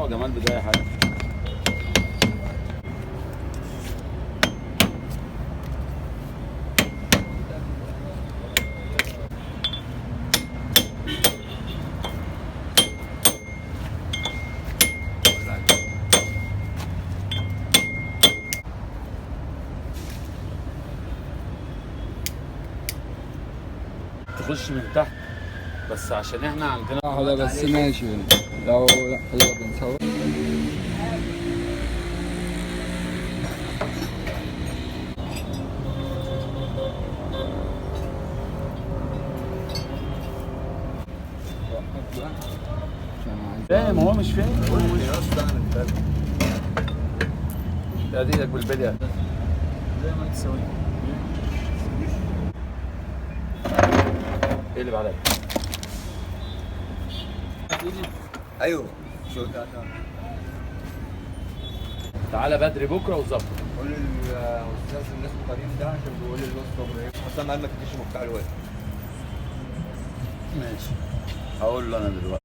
دعوه جمال بده اي حاجه. تخش من تحت بس عشان احنا عندنا هذا بس ماشي. لو يلا بنصور. فاهم هو مش فاهم. ادي ايدك بالبليه زي ما انت سويت. اقلب عليا. ايوه شو تعالى بدري بكره وظبط. قول للاستاذ الناس كريم ده عشان بيقول لي الوصفه اصلا قال ما تديش مفتاح الوقت. ماشي هقول له انا دلوقتي.